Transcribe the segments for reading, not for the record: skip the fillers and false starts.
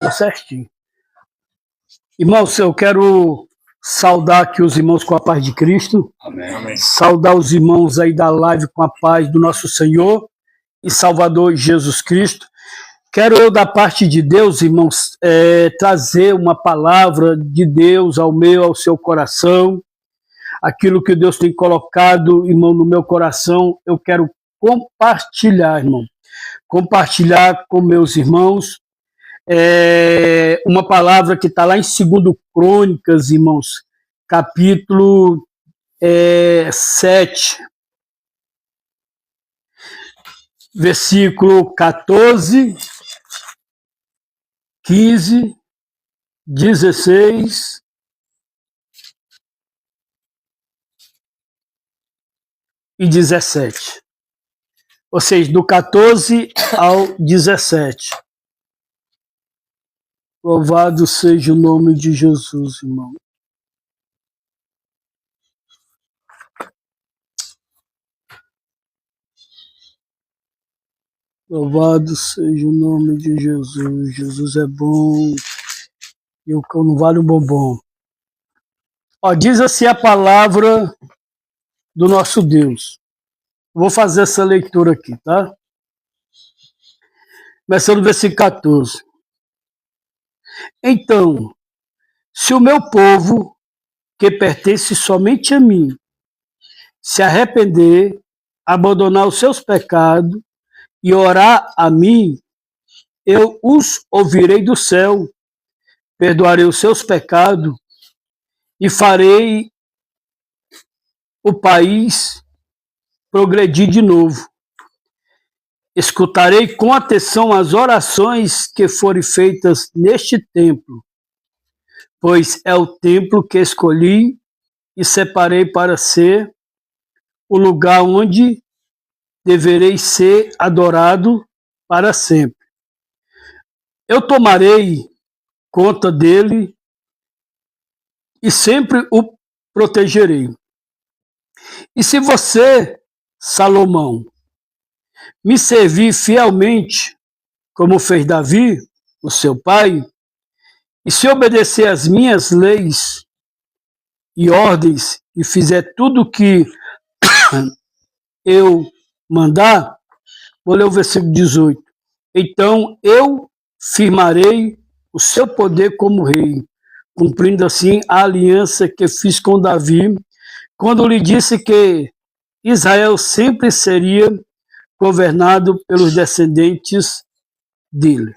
Tô certinho. Irmãos, eu quero saudar aqui os irmãos com a paz de Cristo. Amém. Saudar os irmãos aí da live com a paz do nosso Senhor e Salvador Jesus Cristo. Quero eu, da parte de Deus, irmãos, trazer uma palavra de Deus ao seu coração. Aquilo que Deus tem colocado, irmão, no meu coração, eu quero compartilhar, irmão. Compartilhar com meus irmãos. Uma palavra que está lá em 2 Crônicas, irmãos, capítulo 7, versículo 14, 15, 16 e 17. Ou seja, do 14 ao 17. Louvado seja o nome de Jesus, irmão. Louvado seja o nome de Jesus. Jesus é bom e o cão não vale um bombom. Diz assim a palavra do nosso Deus. Vou fazer essa leitura aqui, tá? Começando no versículo 14. Então, se o meu povo, que pertence somente a mim, se arrepender, abandonar os seus pecados e orar a mim, eu os ouvirei do céu, perdoarei os seus pecados e farei o país progredir de novo. Escutarei com atenção as orações que forem feitas neste templo, pois é o templo que escolhi e separei para ser o lugar onde deverei ser adorado para sempre. Eu tomarei conta dele e sempre o protegerei. E se você, Salomão, me servir fielmente, como fez Davi, o seu pai, e se obedecer às minhas leis e ordens e fizer tudo o que eu mandar, vou ler o versículo 18. Então eu firmarei o seu poder como rei, cumprindo assim a aliança que fiz com Davi, quando lhe disse que Israel sempre seria governado pelos descendentes dele.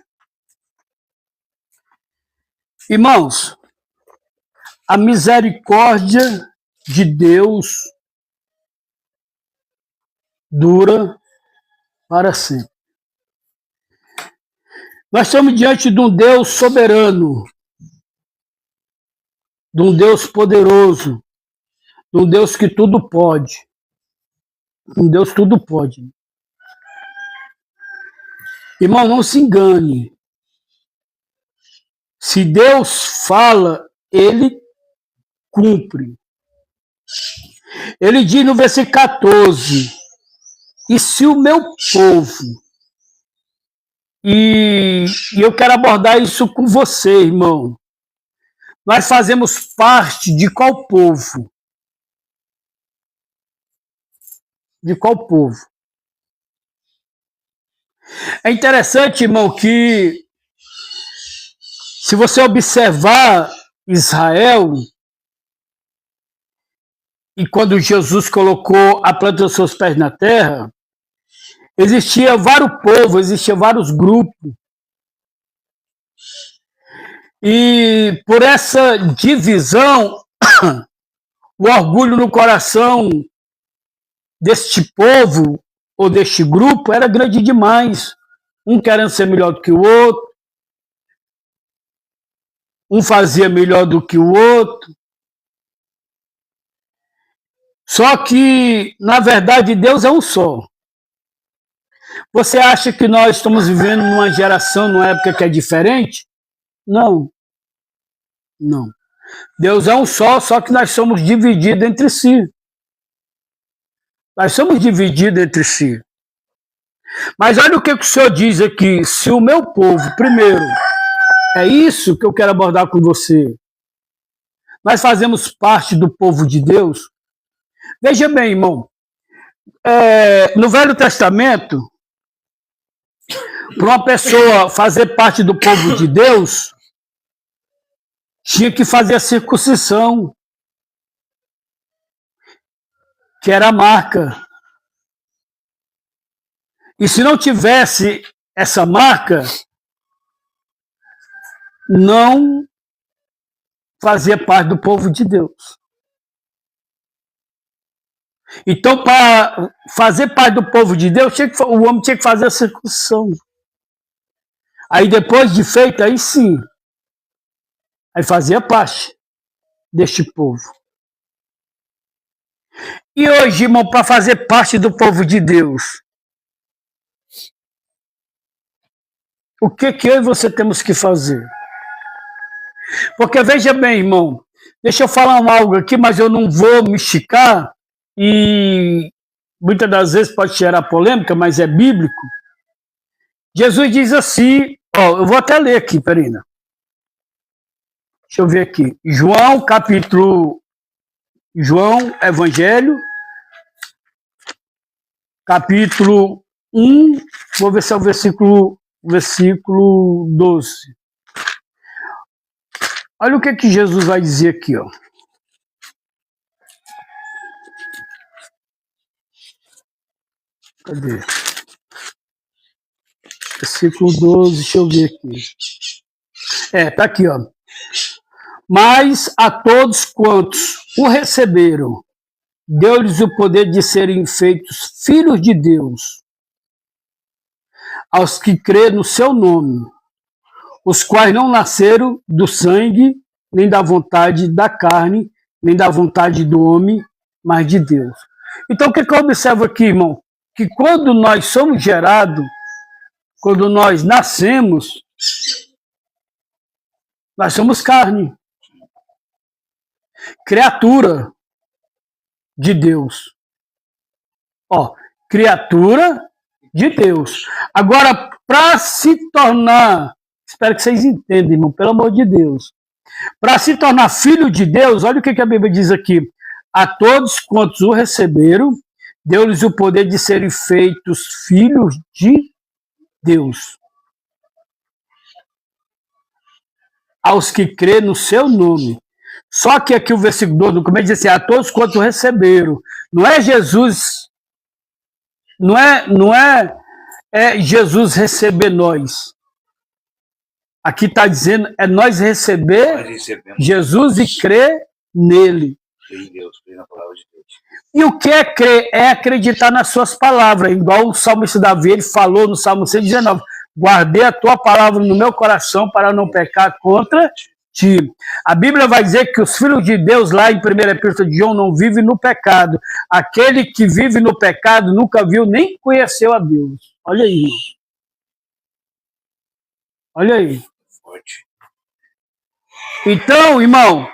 Irmãos, a misericórdia de Deus dura para sempre. Nós estamos diante de um Deus soberano, de um Deus poderoso, de um Deus que tudo pode. Um Deus tudo pode. Irmão, não se engane. Se Deus fala, Ele cumpre. Ele diz no versículo 14, e se o meu povo, e eu quero abordar isso com você, irmão, nós fazemos parte de qual povo? De qual povo? É interessante, irmão, que se você observar Israel, e quando Jesus colocou a planta dos seus pés na terra, existia vários povos, existiam vários grupos. E por essa divisão, o orgulho no coração deste povo, ou deste grupo, era grande demais. Um querendo ser melhor do que o outro, um fazia melhor do que o outro. Só que, na verdade, Deus é um só. Você acha que nós estamos vivendo numa geração, numa época que é diferente? Não. Não. Deus é um só que nós somos divididos entre si. Nós somos divididos entre si. Mas olha o que o Senhor diz aqui. Se o meu povo, primeiro, É isso que eu quero abordar com você. Nós fazemos parte do povo de Deus. Veja bem, irmão, no Velho Testamento, para uma pessoa fazer parte do povo de Deus, tinha que fazer a circuncisão, que era a marca. E se não tivesse essa marca, não fazia parte do povo de Deus. Então, para fazer parte do povo de Deus, o homem tinha que fazer a circuncisão. Aí depois de feito, aí sim, aí fazia parte deste povo. E hoje, irmão, para fazer parte do povo de Deus, o que eu e você temos que fazer? Porque veja bem, irmão, deixa eu falar algo aqui, mas eu não vou me esticar, e muitas das vezes pode gerar polêmica, mas é bíblico. Jesus diz assim, eu vou até ler aqui, Perina. Deixa eu ver aqui. João, Evangelho, capítulo 1, vou ver se é o versículo 12. Olha o que Jesus vai dizer aqui, ó. Cadê? Versículo 12, deixa eu ver aqui. Tá aqui, ó. Mas a todos quantos o receberam, deu-lhes o poder de serem feitos filhos de Deus, aos que crêem no seu nome, os quais não nasceram do sangue, nem da vontade da carne, nem da vontade do homem, mas de Deus. Então, o que eu observo aqui, irmão? Que quando nós somos gerados, quando nós nascemos, nós somos carne, criatura de Deus. Criatura de Deus. Agora, para se tornar, espero que vocês entendam, irmão, pelo amor de Deus, para se tornar filho de Deus, olha o que a Bíblia diz aqui: a todos quantos o receberam, deu-lhes o poder de serem feitos filhos de Deus, aos que crêem no seu nome. Só que aqui o versículo 2 do começo diz assim: a todos quantos receberam. Não é Jesus, não é Jesus receber nós. Aqui está dizendo, é nós receber Jesus e crer nele. E o que é crer? É acreditar nas suas palavras, igual o salmista Davi, ele falou no Salmo 119, guardei a tua palavra no meu coração para não pecar contra ti. A Bíblia vai dizer que os filhos de Deus, lá em 1 Epístola de João, não vivem no pecado. Aquele que vive no pecado nunca viu nem conheceu a Deus. Olha aí, irmão. Olha aí. Então, irmão,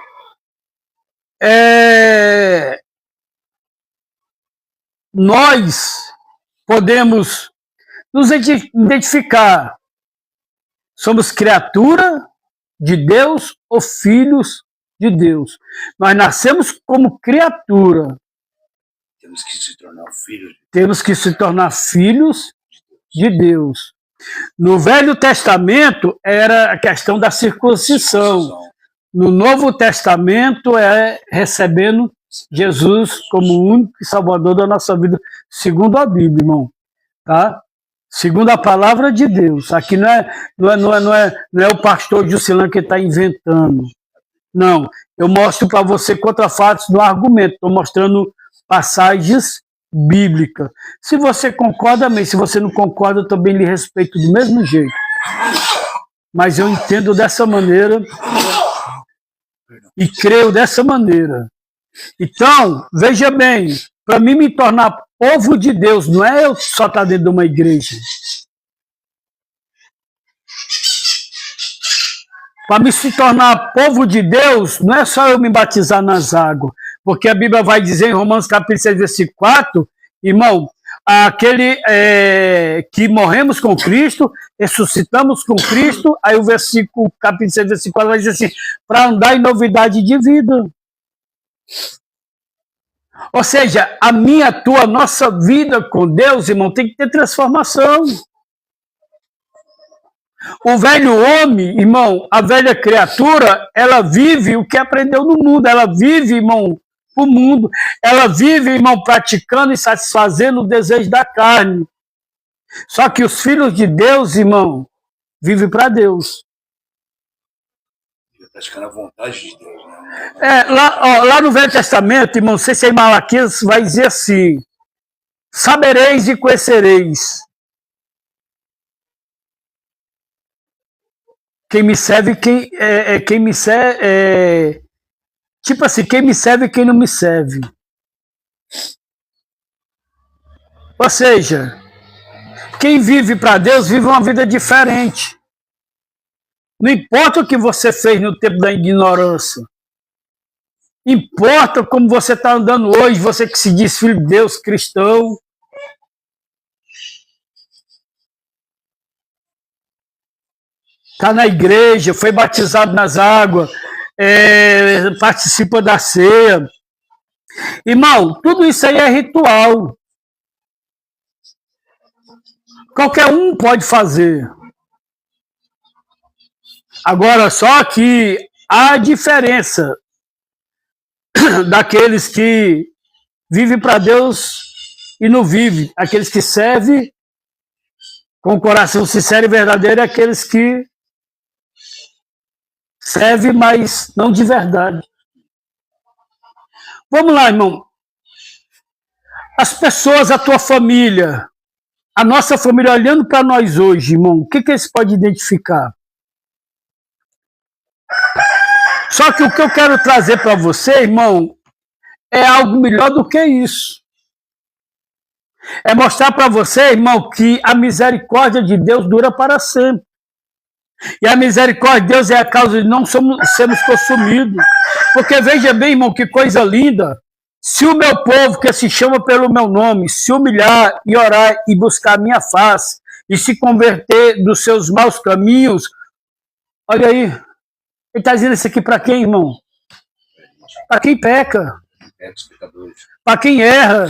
nós podemos nos identificar. Somos criatura de Deus ou filhos de Deus. Nós nascemos como criatura. Temos que se tornar filhos. Temos que se tornar filhos de Deus. No Velho Testamento era a questão da circuncisão. No Novo Testamento é recebendo Jesus como o único Salvador da nossa vida, segundo a Bíblia, irmão. Tá? Segundo a palavra de Deus. Aqui não é o pastor Juscelino que está inventando. Não. Eu mostro para você contra fatos do argumento. Estou mostrando passagens bíblicas. Se você concorda, amém. Se você não concorda, eu também lhe respeito do mesmo jeito. Mas eu entendo dessa maneira e creio dessa maneira. Então, veja bem, para mim me tornar povo de Deus, não é eu só estar dentro de uma igreja. Para me se tornar povo de Deus, não é só eu me batizar nas águas. Porque a Bíblia vai dizer em Romanos capítulo 6, versículo 4, irmão, aquele que morremos com Cristo, ressuscitamos com Cristo, aí o versículo, capítulo 6, versículo 4 vai dizer assim, para andar em novidade de vida. Ou seja, a minha, a tua, nossa vida com Deus, irmão, tem que ter transformação. O velho homem, irmão, a velha criatura, ela vive o que aprendeu no mundo, ela vive, irmão, o mundo, ela vive, irmão, praticando e satisfazendo o desejo da carne. Só que os filhos de Deus, irmão, vivem para Deus. Praticando a vontade de Deus, né? Lá no Velho Testamento, irmão, não sei se é em Malaquias, vai dizer assim, sabereis e conhecereis. Quem me serve, quem me serve, tipo assim, quem me serve e quem não me serve. Ou seja, quem vive para Deus vive uma vida diferente. Não importa o que você fez no tempo da ignorância. Importa como você está andando hoje, você que se diz filho de Deus, cristão. Está na igreja, foi batizado nas águas, participa da ceia. Irmão, tudo isso aí é ritual. Qualquer um pode fazer. Agora, só que há diferença daqueles que vivem para Deus e não vivem. Aqueles que servem com o coração sincero e verdadeiro, e aqueles que servem, mas não de verdade. Vamos lá, irmão. As pessoas, a tua família, a nossa família olhando para nós hoje, irmão, o que eles podem identificar? Só que o que eu quero trazer para você, irmão, é algo melhor do que isso. É mostrar para você, irmão, que a misericórdia de Deus dura para sempre. E a misericórdia de Deus é a causa de não sermos consumidos. Porque veja bem, irmão, que coisa linda. Se o meu povo, que se chama pelo meu nome, se humilhar e orar e buscar a minha face, e se converter dos seus maus caminhos, olha aí, ele está dizendo isso aqui para quem, irmão? Para quem peca, para quem erra,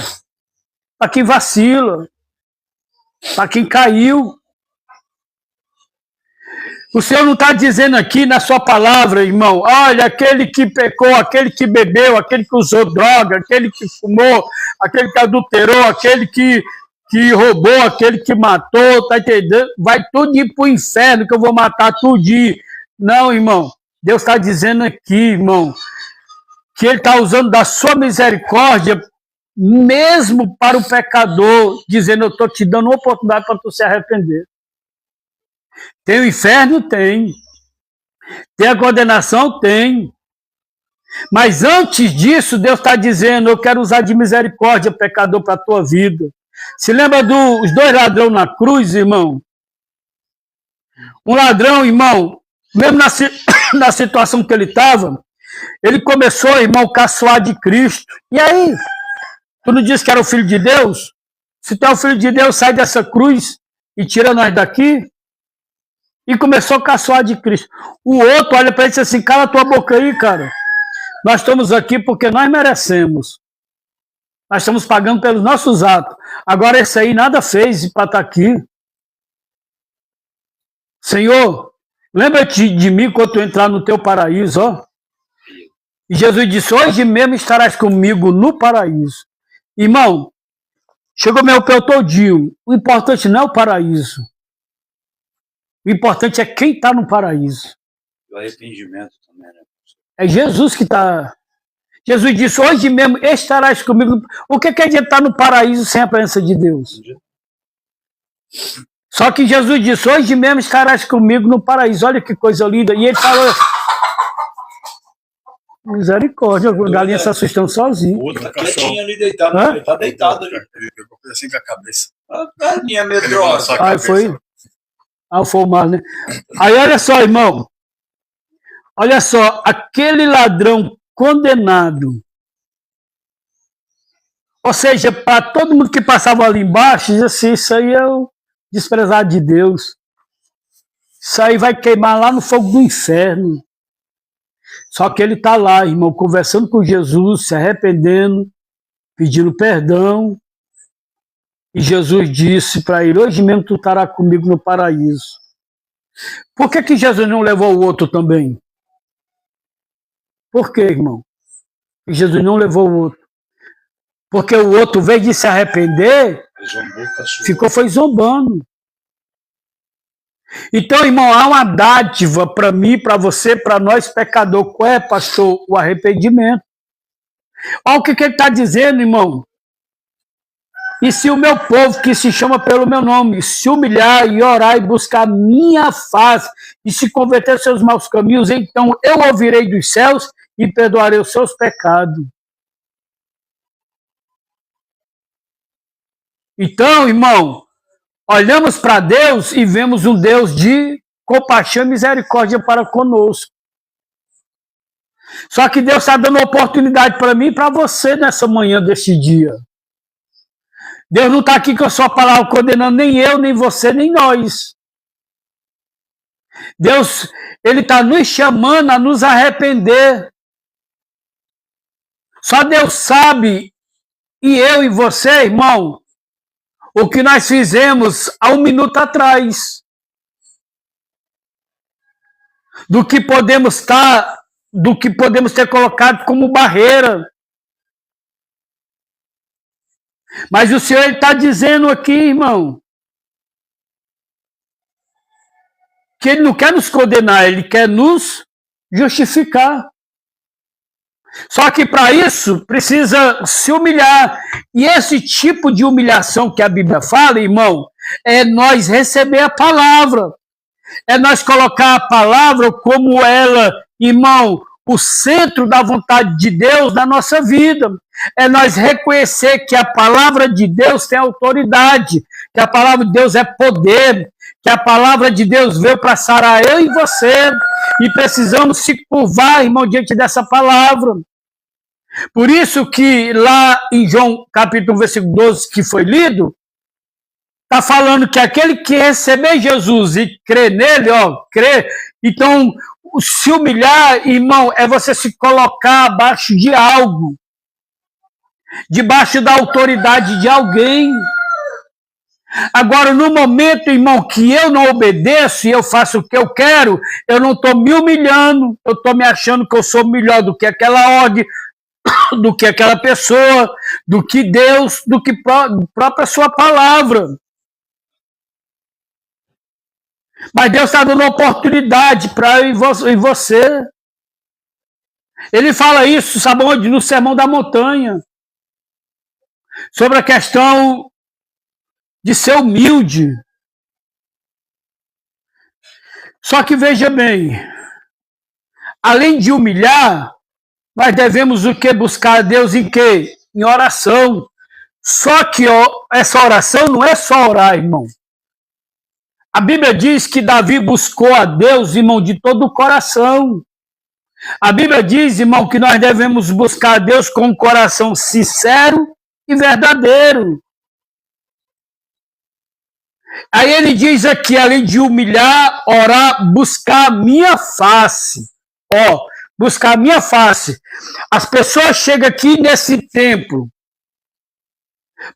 para quem vacila, para quem caiu. O Senhor não está dizendo aqui na sua palavra, irmão, olha, aquele que pecou, aquele que bebeu, aquele que usou droga, aquele que fumou, aquele que adulterou, aquele que roubou, aquele que matou, tá entendendo? Vai tudo ir para o inferno, que eu vou matar tudo. Não, irmão, Deus está dizendo aqui, irmão, que Ele está usando da sua misericórdia, mesmo para o pecador, dizendo, eu estou te dando uma oportunidade para tu se arrepender. Tem o inferno? Tem. Tem a condenação? Tem. Mas antes disso, Deus está dizendo, eu quero usar de misericórdia, pecador, para a tua vida. Se lembra dos dois ladrões na cruz, irmão? Um ladrão, irmão, mesmo na situação que ele estava, ele começou, irmão, a caçoar de Cristo. E aí? Tu não disse que era o Filho de Deus? Se tu é o Filho de Deus, sai dessa cruz e tira nós daqui. E começou a caçoar de Cristo. O outro olha para ele e diz assim, cala tua boca aí, cara. Nós estamos aqui porque nós merecemos. Nós estamos pagando pelos nossos atos. Agora esse aí nada fez para estar aqui. Senhor, lembra-te de mim quando tu entrar no teu paraíso, ó. E Jesus disse, hoje mesmo estarás comigo no paraíso. Irmão, chegou meu pé todinho. O importante não é o paraíso. O importante é quem está no paraíso. O arrependimento também, né? É Jesus que está. Jesus disse, hoje mesmo estarás comigo. O que adianta estar no paraíso sem a presença de Deus? Só que Jesus disse, hoje mesmo estarás comigo no paraíso. Olha que coisa linda. E ele falou, misericórdia, a galinha se assustando sozinho. Outra quietinha ali deitado. Ele tá deitado ali. Ele pegou assim com a cabeça. A galinha medrosa. Aí foi. Foi o mar, né? Aí olha só, irmão. Olha só, aquele ladrão condenado. Ou seja, para todo mundo que passava ali embaixo, dizia assim, isso aí é o desprezado de Deus. Isso aí vai queimar lá no fogo do inferno. Só que ele está lá, irmão, conversando com Jesus, se arrependendo, pedindo perdão. E Jesus disse para ele, hoje mesmo tu estarás comigo no paraíso. Por que Jesus não levou o outro também? Por que, irmão? Jesus não levou o outro. Porque o outro, em vez de se arrepender, foi zombando. Então, irmão, há uma dádiva para mim, para você, para nós pecadores. Qual é, pastor? O arrependimento. Olha o que ele está dizendo, irmão. E se o meu povo, que se chama pelo meu nome, se humilhar e orar e buscar minha face e se converter aos seus maus caminhos, então eu ouvirei dos céus e perdoarei os seus pecados. Então, irmão, olhamos para Deus e vemos um Deus de compaixão e misericórdia para conosco. Só que Deus está dando oportunidade para mim e para você nessa manhã deste dia. Deus não está aqui com a sua palavra condenando nem eu, nem você, nem nós. Deus, ele está nos chamando a nos arrepender. Só Deus sabe, e eu e você, irmão, o que nós fizemos há um minuto atrás. Do que podemos ter colocado como barreira. Mas o Senhor está dizendo aqui, irmão, que Ele não quer nos condenar, Ele quer nos justificar. Só que para isso precisa se humilhar. E esse tipo de humilhação que a Bíblia fala, irmão, é nós receber a palavra. É nós colocar a palavra como ela, irmão, o centro da vontade de Deus na nossa vida. É nós reconhecer que a palavra de Deus tem autoridade, que a palavra de Deus é poder, que a palavra de Deus veio para sarar eu e você, e precisamos se curvar, irmão, diante dessa palavra. Por isso que lá em João capítulo versículo 12, que foi lido, está falando que aquele que receber Jesus e crer nele, crer, então se humilhar, irmão, é você se colocar abaixo de algo, debaixo da autoridade de alguém. Agora, no momento, irmão, que eu não obedeço e eu faço o que eu quero, eu não estou me humilhando, eu estou me achando que eu sou melhor do que aquela ordem, do que aquela pessoa, do que Deus, do que própria sua palavra. Mas Deus está dando oportunidade para eu e você. Ele fala isso, sabe onde? No Sermão da Montanha. Sobre a questão de ser humilde. Só que veja bem, além de humilhar, nós devemos o que? Buscar a Deus em quê? Em oração. Só que essa oração não é só orar, irmão. A Bíblia diz que Davi buscou a Deus, irmão, de todo o coração. A Bíblia diz, irmão, que nós devemos buscar a Deus com um coração sincero e verdadeiro. Aí ele diz aqui, além de humilhar, orar, buscar a minha face. Buscar a minha face. As pessoas chegam aqui nesse templo,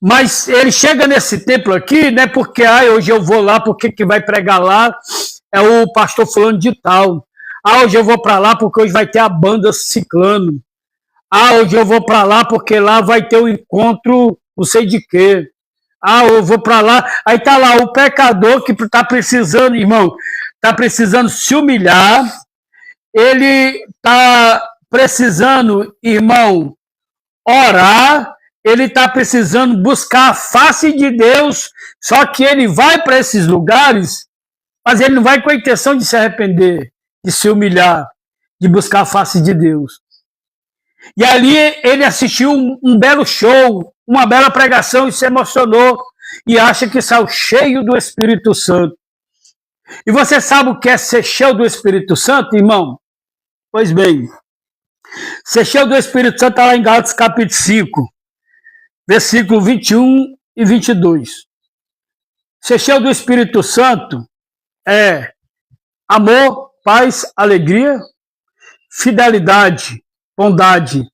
mas ele chega nesse templo aqui, não é porque hoje eu vou lá, porque que vai pregar lá é o pastor fulano de tal. Hoje eu vou para lá porque hoje vai ter a banda ciclano. Hoje eu vou para lá porque lá vai ter o encontro não sei de quê. Eu vou para lá. Aí tá lá o pecador que está precisando, irmão, está precisando se humilhar. Ele está precisando, irmão, orar. Ele está precisando buscar a face de Deus. Só que ele vai para esses lugares, mas ele não vai com a intenção de se arrepender, de se humilhar, de buscar a face de Deus. E ali ele assistiu um belo show, uma bela pregação e se emocionou e acha que saiu cheio do Espírito Santo. E você sabe o que é ser cheio do Espírito Santo, irmão? Pois bem, ser cheio do Espírito Santo está lá em Gálatas capítulo 5, versículo 21 e 22. Ser cheio do Espírito Santo é amor, paz, alegria, fidelidade, bondade,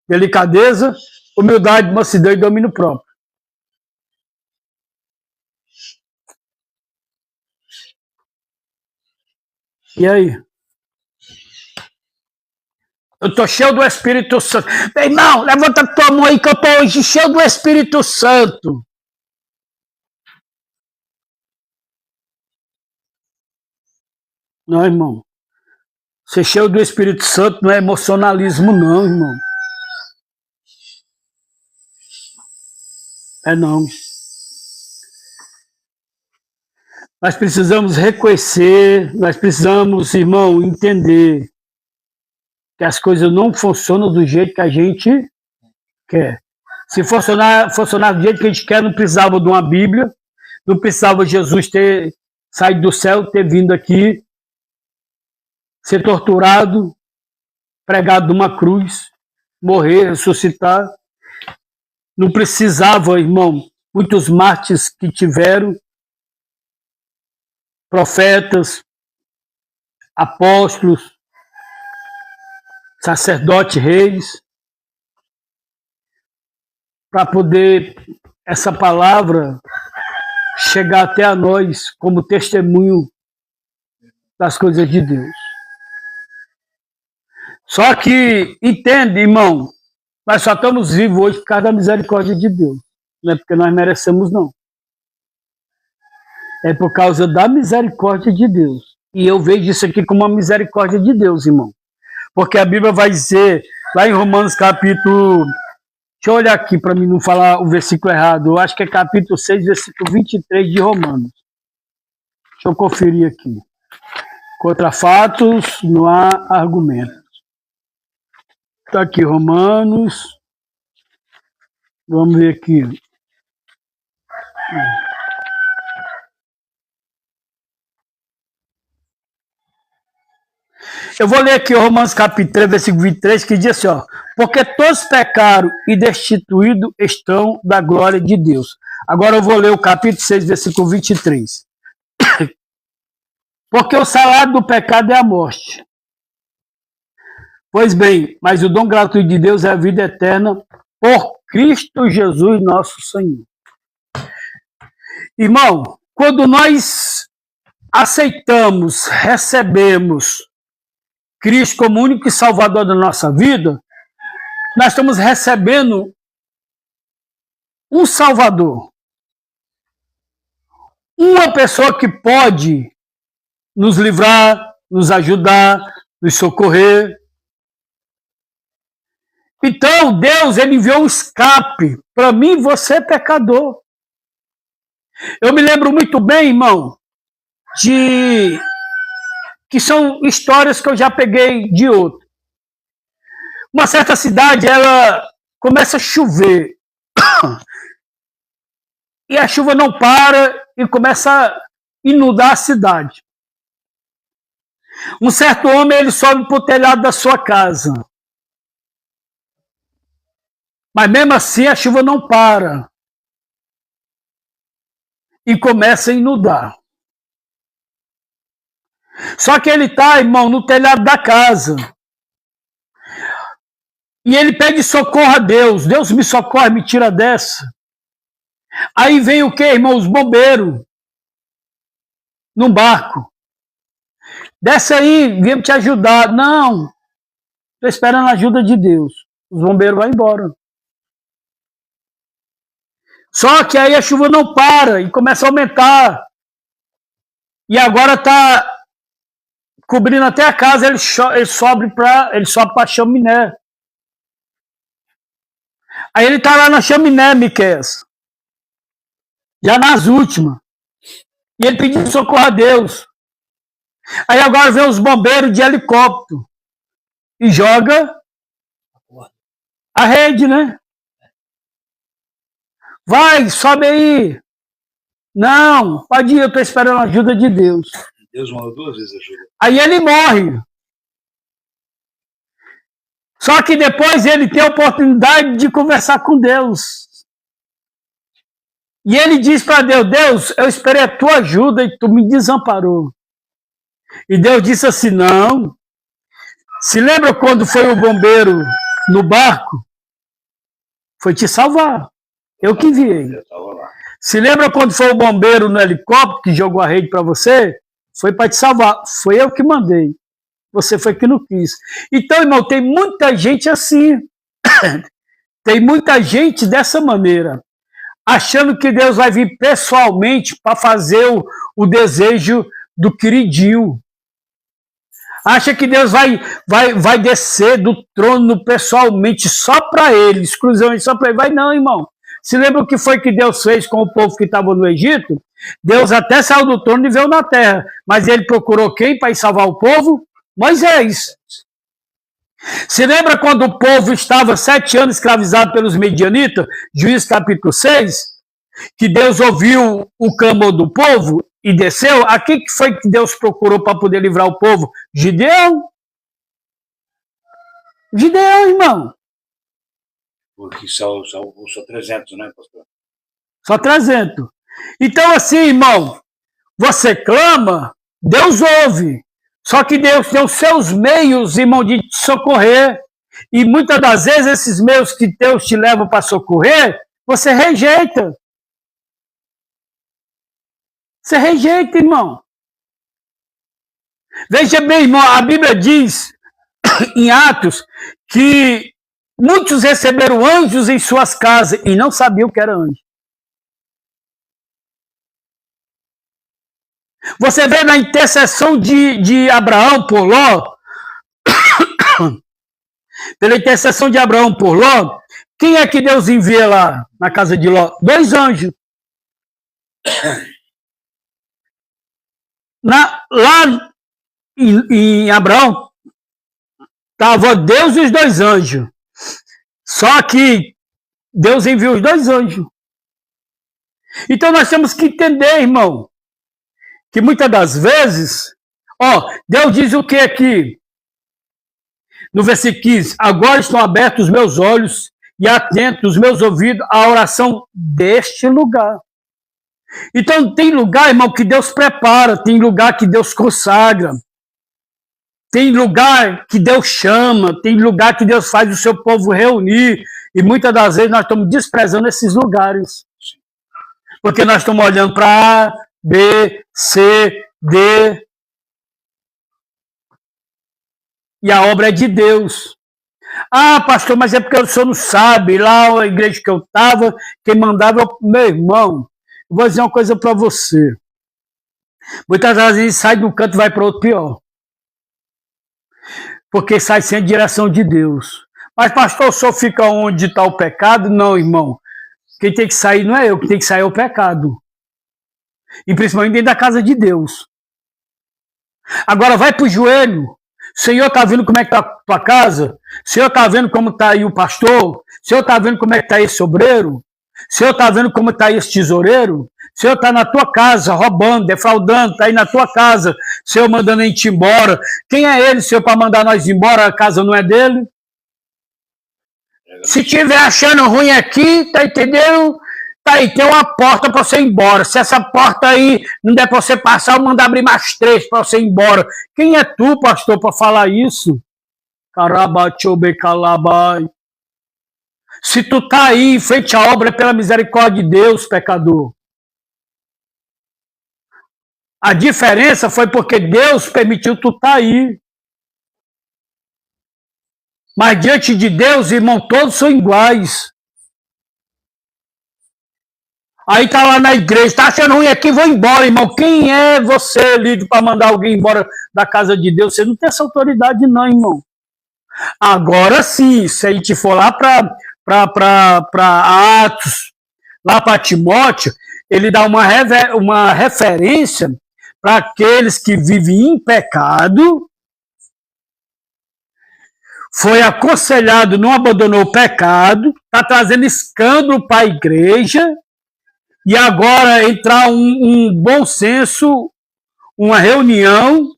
delicadeza, humildade, mansidão e domínio próprio. E aí? Eu estou cheio do Espírito Santo. Irmão, levanta a tua mão aí que eu estou hoje cheio do Espírito Santo. Não, irmão. Ser cheio do Espírito Santo não é emocionalismo, não, irmão. É não. Nós precisamos reconhecer, nós precisamos, irmão, entender que as coisas não funcionam do jeito que a gente quer. Se funcionar do jeito que a gente quer, não precisava de uma Bíblia, não precisava Jesus ter saído do céu, ter vindo aqui, ser torturado, pregado numa cruz, morrer, ressuscitar. Não precisava, irmão, muitos mártires que tiveram, profetas, apóstolos, sacerdotes, reis, para poder essa palavra chegar até a nós como testemunho das coisas de Deus. Só que, entende, irmão, nós só estamos vivos hoje por causa da misericórdia de Deus. Não é porque nós merecemos, não. É por causa da misericórdia de Deus. E eu vejo isso aqui como uma misericórdia de Deus, irmão. Porque a Bíblia vai dizer, lá em Romanos capítulo... Deixa eu olhar aqui para mim não falar o versículo errado. Eu acho que é capítulo 6, versículo 23 de Romanos. Deixa eu conferir aqui. Contra fatos não há argumento. Está aqui, Romanos. Vamos ver aqui. Eu vou ler aqui Romanos capítulo 3, versículo 23, que diz assim, ó. Porque todos pecaram e destituídos estão da glória de Deus. Agora eu vou ler o capítulo 6, versículo 23. Porque o salário do pecado é a morte. Pois bem, mas o dom gratuito de Deus é a vida eterna por Cristo Jesus, nosso Senhor. Irmão, quando nós aceitamos, recebemos Cristo como único e salvador da nossa vida, nós estamos recebendo um Salvador. Uma pessoa que pode nos livrar, nos ajudar, nos socorrer. Então, Deus, ele enviou um escape para mim e você, pecador. Eu me lembro muito bem, irmão, que são histórias que eu já peguei de outro. Uma certa cidade, ela começa a chover. E a chuva não para e começa a inundar a cidade. Um certo homem, ele sobe para o telhado da sua casa. Mas mesmo assim a chuva não para. E começa a inundar. Só que ele está, irmão, no telhado da casa. E ele pede socorro a Deus. Deus me socorre, me tira dessa. Aí vem o quê, irmão? Os bombeiros. Num barco. Desce aí, viemos te ajudar. Não. Estou esperando a ajuda de Deus. Os bombeiros vão embora. Só que aí a chuva não para e começa a aumentar. E agora está cobrindo até a casa, ele sobe para a chaminé. Aí ele está lá na chaminé, Miqueias. Já nas últimas. E ele pediu socorro a Deus. Aí agora vem os bombeiros de helicóptero. E joga a rede, né? Vai, sobe aí. Não, pode ir, eu estou esperando a ajuda de Deus. Deus mandou 2 vezes ajuda. Aí ele morre. Só que depois ele tem a oportunidade de conversar com Deus. E ele diz para Deus, Deus, eu esperei a tua ajuda e tu me desamparou. E Deus disse assim, não. Se lembra quando foi o bombeiro no barco? Foi te salvar. Eu que enviei. Se lembra quando foi o bombeiro no helicóptero que jogou a rede para você? Foi para te salvar. Foi eu que mandei. Você foi que não quis. Então, irmão, tem muita gente assim. Tem muita gente dessa maneira. Achando que Deus vai vir pessoalmente para fazer o desejo do queridinho. Acha que Deus vai descer do trono pessoalmente só para ele, exclusivamente só para ele. Vai não, irmão. Se lembra o que foi que Deus fez com o povo que estava no Egito? Deus até saiu do trono e veio na terra. Mas ele procurou quem para ir salvar o povo? Moisés. Se lembra quando o povo estava 7 anos escravizado pelos medianitas? Juízes capítulo 6? Que Deus ouviu o clamor do povo e desceu? A quem que foi que Deus procurou para poder livrar o povo? Gideão. Gideão, irmão. Porque só 300, né, pastor? Só 300. Então, assim, irmão, você clama, Deus ouve. Só que Deus tem os seus meios, irmão, de te socorrer. E muitas das vezes esses meios que Deus te leva para socorrer, você rejeita. Você rejeita, irmão. Veja bem, irmão, a Bíblia diz em Atos que muitos receberam anjos em suas casas e não sabiam que era anjo. Você vê na intercessão de Abraão por Ló, pela intercessão de Abraão por Ló, quem é que Deus envia lá na casa de Ló? 2 anjos. Lá em Abraão, estava Deus e os 2 anjos. Só que Deus enviou os 2 anjos. Então nós temos que entender, irmão, que muitas das vezes, Deus diz o que aqui? No versículo 15, agora estão abertos os meus olhos e atentos os meus ouvidos à oração deste lugar. Então tem lugar, irmão, que Deus prepara, tem lugar que Deus consagra, tem lugar que Deus chama, tem lugar que Deus faz o seu povo reunir, e muitas das vezes nós estamos desprezando esses lugares. Porque nós estamos olhando para A, B, C, D. E a obra é de Deus. Ah, pastor, mas é porque o senhor não sabe. Lá na igreja que eu estava, quem mandava, meu irmão, eu vou dizer uma coisa para você. Muitas vezes sai de um canto e vai para outro pior. Porque sai sem a direção de Deus. Mas, pastor, o senhor fica onde está o pecado? Não, irmão. Quem tem que sair não é eu, quem tem que sair é o pecado. E principalmente dentro da casa de Deus. Agora vai para o joelho. O Senhor está vendo como é que está a tua casa? O Senhor está vendo como está aí o pastor? O Senhor está vendo como é que está esse obreiro? O Senhor está vendo como está aí esse tesoureiro? O Senhor está na tua casa, roubando, defraudando, está aí na tua casa. O Senhor mandando a gente embora. Quem é ele, Senhor, para mandar nós embora? A casa não é dele? Se estiver achando ruim aqui, tá entendendo? Tá aí, tem uma porta para você ir embora. Se essa porta aí não der para você passar, eu mando abrir mais 3 para você ir embora. Quem é tu, pastor, para falar isso? Carabachobecalabai. Se tu tá aí em frente à obra, é pela misericórdia de Deus, pecador. A diferença foi porque Deus permitiu tu tá aí. Mas diante de Deus, irmão, todos são iguais. Aí tá lá na igreja, tá achando ruim aqui, vou embora, irmão. Quem é você, líder, para mandar alguém embora da casa de Deus? Você não tem essa autoridade não, irmão. Agora sim, se a gente for lá para Atos, lá para Timóteo, ele dá uma referência para aqueles que vivem em pecado, foi aconselhado, não abandonou o pecado, está trazendo escândalo para a igreja, e agora entrar um bom senso, uma reunião,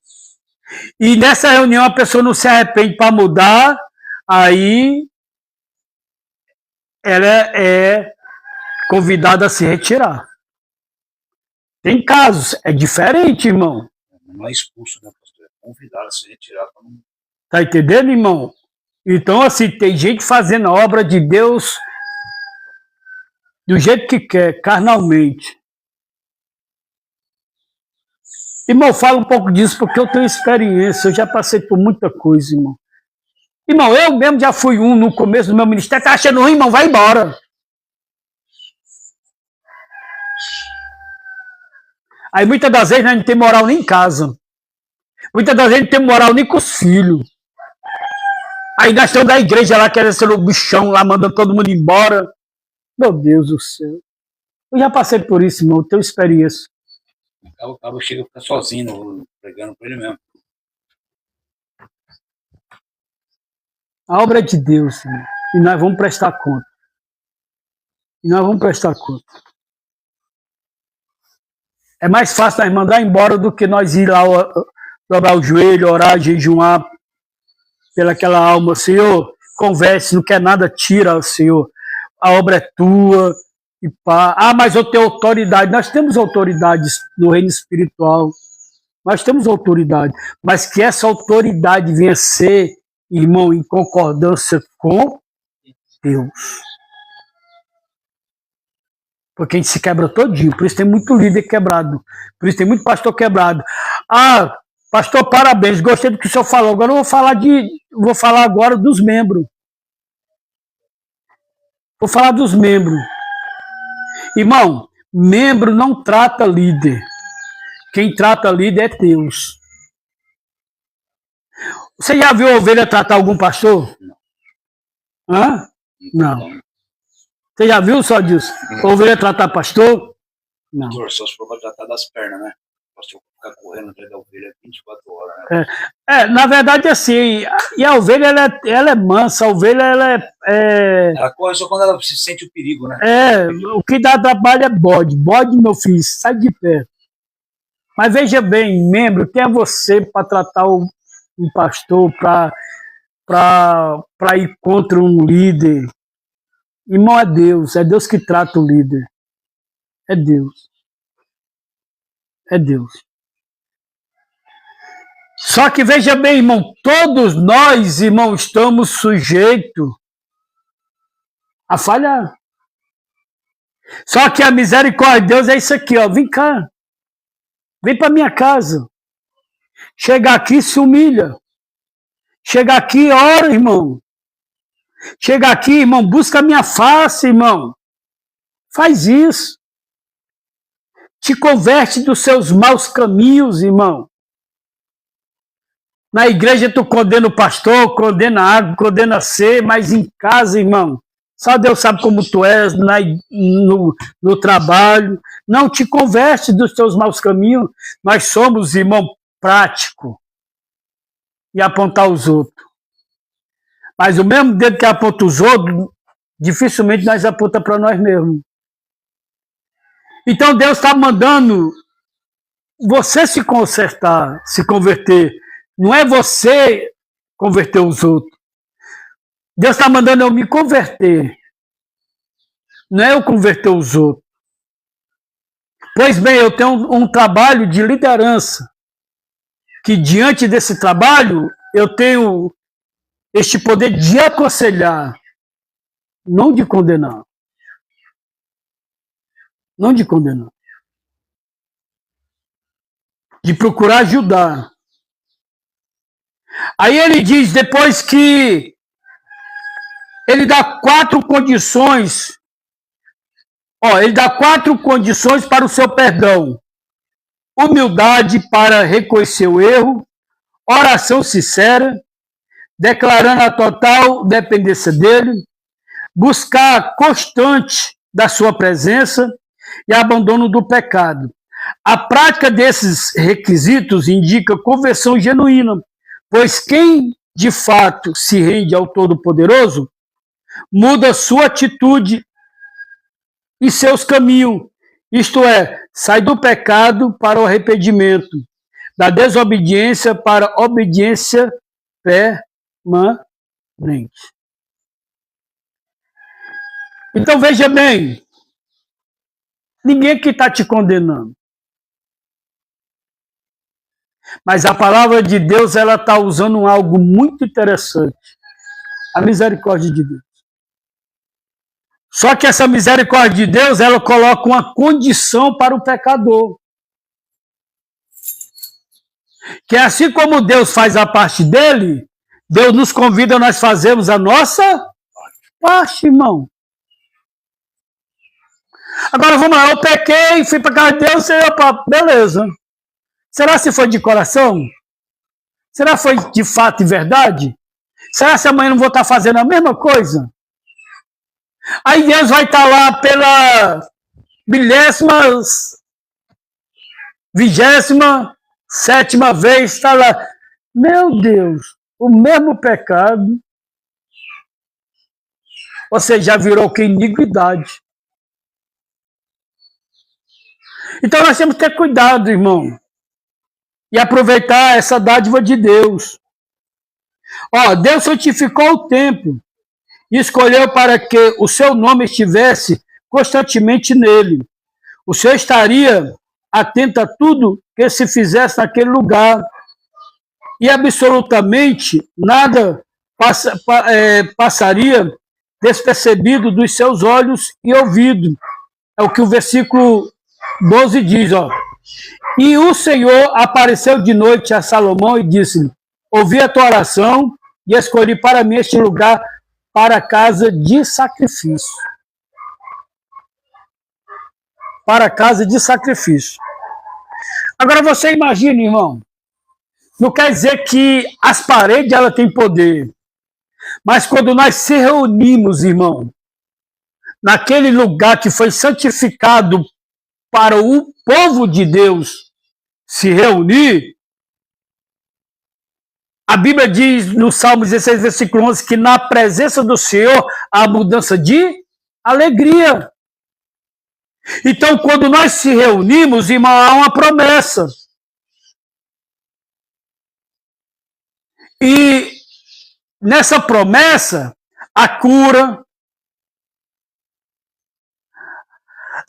e nessa reunião a pessoa não se arrepende para mudar, aí ela é convidado a se retirar. Tem casos, é diferente, irmão. Não é expulso, né, pastor? É convidado a se retirar. Tá entendendo, irmão? Então, assim, tem gente fazendo a obra de Deus do jeito que quer, carnalmente. Irmão, fala um pouco disso porque eu tenho experiência, eu já passei por muita coisa, irmão. Irmão, eu mesmo já fui no começo do meu ministério, tá achando ruim, irmão, vai embora. Aí muitas das vezes nós não tem moral nem em casa. Muitas das vezes não tem moral nem com os filhos. Aí nós estamos da igreja lá, querendo ser o bichão lá, mandando todo mundo embora. Meu Deus do céu. Eu já passei por isso, irmão, tenho experiência. O cabo chega a ficar sozinho, pregando por ele mesmo. A obra é de Deus, irmão. E nós vamos prestar conta. É mais fácil nós mandar embora do que nós ir lá dobrar o joelho, orar, jejuar pelaquela alma. Senhor, converse, não quer nada, tira, Senhor. A obra é tua. E pá. Ah, mas eu tenho autoridade. Nós temos autoridades no reino espiritual. Nós temos autoridade. Mas que essa autoridade venha ser, irmão, em concordância com Deus. Porque a gente se quebra todinho. Por isso tem muito líder quebrado. Por isso tem muito pastor quebrado. Ah, pastor, parabéns. Gostei do que o senhor falou. Agora eu vou falar agora dos membros. Vou falar dos membros. Irmão, membro não trata líder. Quem trata líder é Deus. Você já viu a ovelha tratar algum pastor? Não. Hã? Não. Você já viu, só disso? Ovelha tratar pastor? Não. Só se for para tratar das pernas, né? O pastor ficar correndo atrás da ovelha 24 horas, né? Na verdade, assim, e a ovelha, ela é mansa, a ovelha, Ela corre só quando ela se sente o perigo, né? O que dá trabalho é bode. Bode, meu filho, sai de perto. Mas veja bem, membro, quem é você para tratar um pastor, para ir contra um líder? Irmão, é Deus que trata o líder. É Deus. É Deus. Só que veja bem, irmão, todos nós, irmão, estamos sujeitos a falhar. Só que a misericórdia de Deus é isso aqui, ó. Vem cá. Vem para minha casa. Chega aqui, se humilha. Chega aqui, ora, irmão. Chega aqui, irmão, busca a minha face, irmão. Faz isso. Te converte dos seus maus caminhos, irmão. Na igreja tu condena o pastor, condena a água, condena a ser, mas em casa, irmão, só Deus sabe como tu és no trabalho. Não te converte dos teus maus caminhos. Nós somos, irmão, prático. E apontar os outros. Mas o mesmo dedo que aponta os outros, dificilmente nós aponta para nós mesmos. Então Deus está mandando você se consertar, se converter. Não é você converter os outros. Deus está mandando eu me converter. Não é eu converter os outros. Pois bem, eu tenho um trabalho de liderança. Que diante desse trabalho, eu tenho este poder de aconselhar. Não de condenar. Não de condenar. De procurar ajudar. Aí ele diz, depois que ele dá 4 condições, ele dá 4 condições para o seu perdão. Humildade para reconhecer o erro, oração sincera, declarando a total dependência dele, buscar constante da sua presença e abandono do pecado. A prática desses requisitos indica conversão genuína, pois quem de fato se rende ao Todo-Poderoso muda sua atitude e seus caminhos, isto é, sai do pecado para o arrependimento, da desobediência para a obediência permanente. Então veja bem, Ninguém que está te condenando. Mas a palavra de Deus, ela está usando algo muito interessante. A misericórdia de Deus. Só que essa misericórdia de Deus, ela coloca uma condição para o pecador. Que assim como Deus faz a parte dele, Deus nos convida a nós fazermos a nossa parte, irmão. Agora vamos lá, eu pequei, fui para casa de Deus, e opa, beleza. Será que foi de coração? Será que foi de fato e verdade? Será que amanhã não vou estar fazendo a mesma coisa? Aí Deus vai estar lá pela 27ª vez, está lá. Meu Deus, o mesmo pecado. Você já virou que iniquidade. Então nós temos que ter cuidado, irmão. E aproveitar essa dádiva de Deus. Ó, Deus santificou o templo e escolheu para que o seu nome estivesse constantemente nele. O Senhor estaria atento a tudo que se fizesse naquele lugar e absolutamente nada passaria despercebido dos seus olhos e ouvidos. É o que o versículo 12 diz, ó. E o Senhor apareceu de noite a Salomão e disse-lhe: ouvi a tua oração e escolhi para mim este lugar para a casa de sacrifício. Para a casa de sacrifício. Agora você imagina, irmão, não quer dizer que as paredes ela têm poder, mas quando nós se reunimos, irmão, naquele lugar que foi santificado para o povo de Deus se reunir, a Bíblia diz no Salmo 16, versículo 11, que na presença do Senhor há mudança de alegria. Então, quando nós se reunimos, irmão, há uma promessa. E nessa promessa, a cura,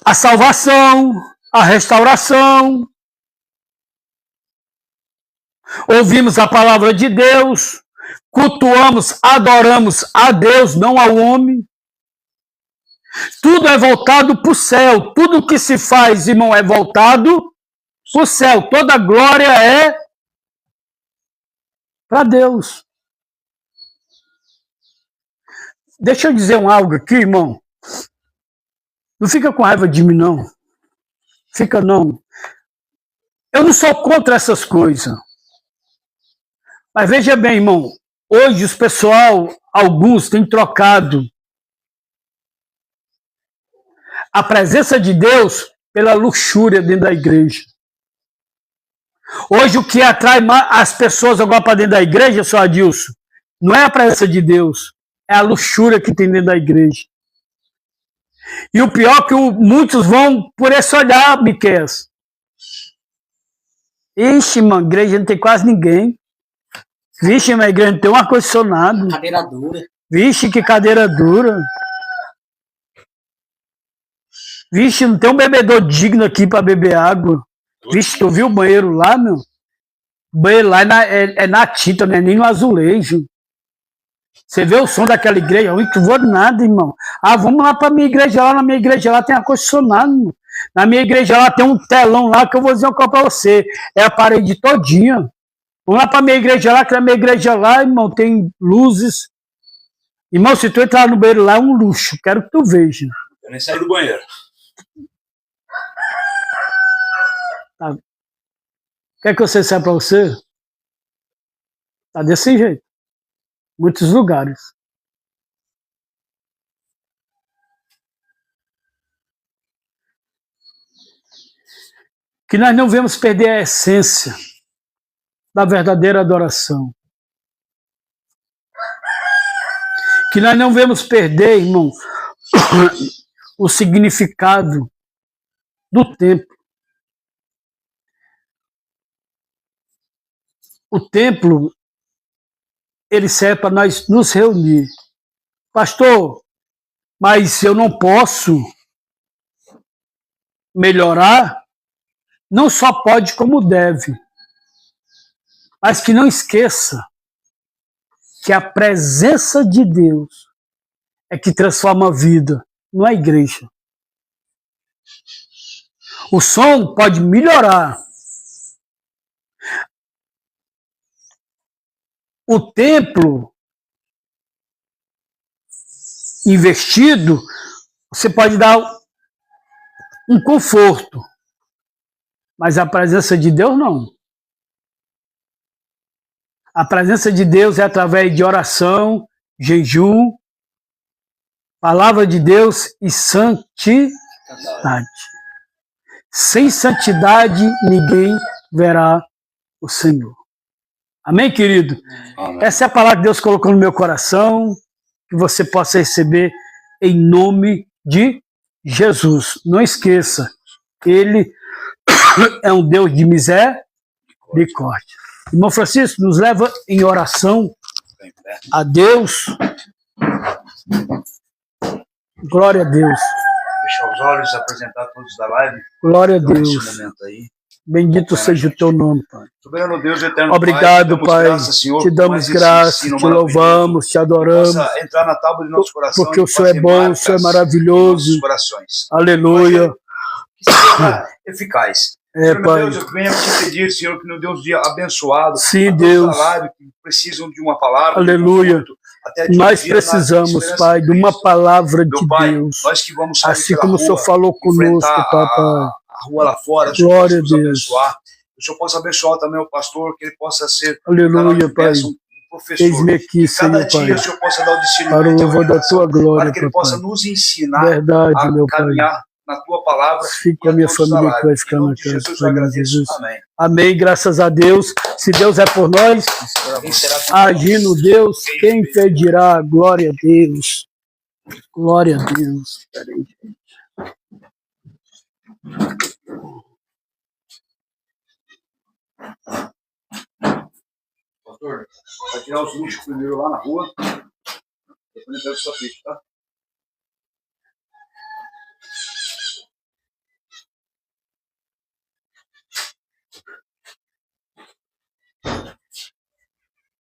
a salvação, a restauração. Ouvimos a palavra de Deus, cultuamos, adoramos a Deus, não ao homem. Tudo é voltado para o céu. Tudo que se faz, irmão, é voltado para o céu. Toda glória é para Deus. Deixa eu dizer algo aqui, irmão. Não fica com raiva de mim, não. Fica, não. Eu não sou contra essas coisas. Mas veja bem, irmão. Hoje os pessoal, alguns, têm trocado a presença de Deus pela luxúria dentro da igreja. Hoje o que atrai as pessoas agora para dentro da igreja, só Adilson, não é a presença de Deus, é a luxúria que tem dentro da igreja. E o pior é que muitos vão por esse olhar, Miqueias. Ixi, mano, igreja não tem quase ninguém. Vixe, minha igreja não tem um ar-condicionado. Cadeira dura. Vixe, que cadeira dura. Vixe, não tem um bebedor digno aqui para beber água. Vixe, tu viu o banheiro lá, meu? O banheiro lá é na tinta, não é nem no azulejo. Você vê o som daquela igreja? Eu não vou nada, irmão. Ah, vamos lá para minha igreja lá. Na minha igreja lá tem ar-condicionado, irmão. Na minha igreja lá tem um telão lá que eu vou dizer uma coisa para você. É a parede todinha. Vamos lá para minha igreja lá, que na minha igreja lá, irmão, tem luzes. Irmão, se tu entrar no banheiro lá, é um luxo. Quero que tu veja. Eu nem saí do banheiro. Tá. Quer que eu saiba para você? Tá desse jeito. Muitos lugares. Que nós não devemos perder a essência da verdadeira adoração. Que nós não devemos perder, irmão, o significado do templo. O templo, ele serve para nós nos reunir. Pastor, mas eu não posso melhorar, não só pode como deve. Mas que não esqueça que a presença de Deus é que transforma a vida, não é a igreja. O som pode melhorar. O templo investido, você pode dar um conforto, mas a presença de Deus não. A presença de Deus é através de oração, jejum, palavra de Deus e santidade. Sem santidade, ninguém verá o Senhor. Amém, querido? Amém. Essa é a palavra que Deus colocou no meu coração, que você possa receber em nome de Jesus. Não esqueça, Ele é um Deus de misericórdia. Irmão Francisco, nos leva em oração a Deus. Glória a Deus. Fechar os olhos, apresentar todos da live. Glória a Então, Deus. nesse momento aí. Bendito seja o teu nome, Pai. Soberano Deus, eterno Obrigado, Pai. Pai. Te damos graça, te louvamos, te adoramos. Entrar na tábua de nosso coração. Porque o Senhor é bom, o Senhor é maravilhoso. Aleluia. Que seja eficaz. Senhor, Pai. Deus, eu venho te pedir, Senhor, que nos dê um dia abençoado. Sim, Deus. Que precisam de uma palavra. Aleluia. De nós precisamos, Pai, de uma palavra de Pai, Deus. Nós que vamos sair assim como o Senhor falou conosco, Papai. A rua lá fora, glória a Deus. Abençoar. O Senhor possa abençoar também o pastor, que ele possa ser. Aleluia, Pai. Professor, eis-me aqui, Senhor, Pai, o Senhor possa dar o para o louvor da tua glória, para que ele Papai. possa nos ensinar verdade, a meu caminhar Pai. na tua palavra. Fique com a minha família que vai ficar na casa. Jesus. Amém. Amém, graças a Deus. Se Deus é por nós, agindo Deus, quem impedirá? Glória a Deus. Glória a Deus. Peraí, gente. Pastor, vai tirar os lixos primeiro lá na rua. Depois eu pego o tapete, tá?